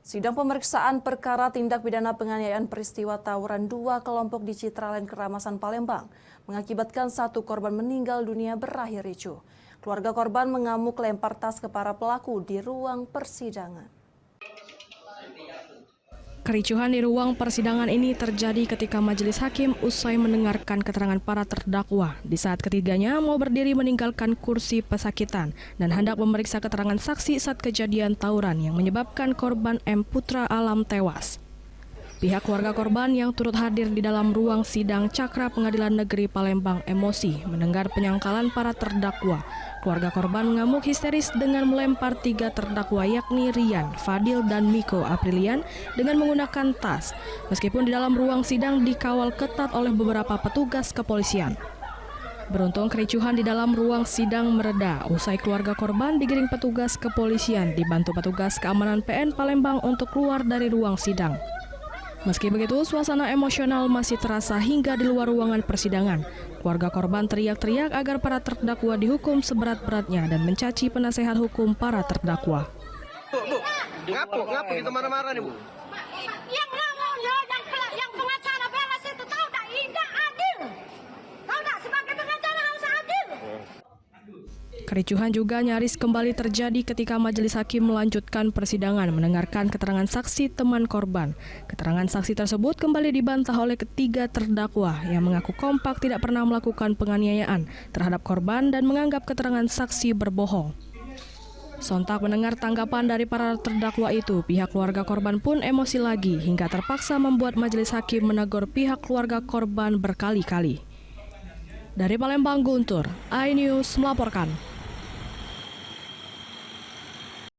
Sidang pemeriksaan perkara tindak pidana penganiayaan peristiwa tawuran dua kelompok di Citraland Keramasan Palembang mengakibatkan satu korban meninggal dunia berakhir ricuh. Keluarga korban mengamuk lempar tas ke para pelaku di ruang persidangan. Kericuhan di ruang persidangan ini terjadi ketika majelis hakim usai mendengarkan keterangan para terdakwa di saat ketiganya mau berdiri meninggalkan kursi pesakitan dan hendak memeriksa keterangan saksi saat kejadian tawuran yang menyebabkan korban M. Putra Alam tewas. Pihak keluarga korban yang turut hadir di dalam ruang sidang Cakra Pengadilan Negeri Palembang emosi mendengar penyangkalan para terdakwa. Keluarga korban mengamuk histeris dengan melempar tiga terdakwa yakni Rian, Fadil, dan Miko Aprilian dengan menggunakan tas. Meskipun di dalam ruang sidang dikawal ketat oleh beberapa petugas kepolisian. Beruntung kericuhan di dalam ruang sidang mereda usai keluarga korban digiring petugas kepolisian dibantu petugas keamanan PN Palembang untuk keluar dari ruang sidang. Meski begitu, suasana emosional masih terasa hingga di luar ruangan persidangan. Keluarga korban teriak-teriak agar para terdakwa dihukum seberat-beratnya dan mencaci penasehat hukum para terdakwa. Bu, ngapu kita marah-marah nih, Bu? Yang pengacara beres itu tahu tak adil. Tahu tak sebagai pengacara harus adil. Kericuhan juga nyaris kembali terjadi ketika majelis hakim melanjutkan persidangan mendengarkan keterangan saksi teman korban. Keterangan saksi tersebut kembali dibantah oleh ketiga terdakwa yang mengaku kompak tidak pernah melakukan penganiayaan terhadap korban dan menganggap keterangan saksi berbohong. Sontak mendengar tanggapan dari para terdakwa itu, pihak keluarga korban pun emosi lagi hingga terpaksa membuat majelis hakim menegur pihak keluarga korban berkali-kali. Dari Palembang, Guntur, iNews melaporkan.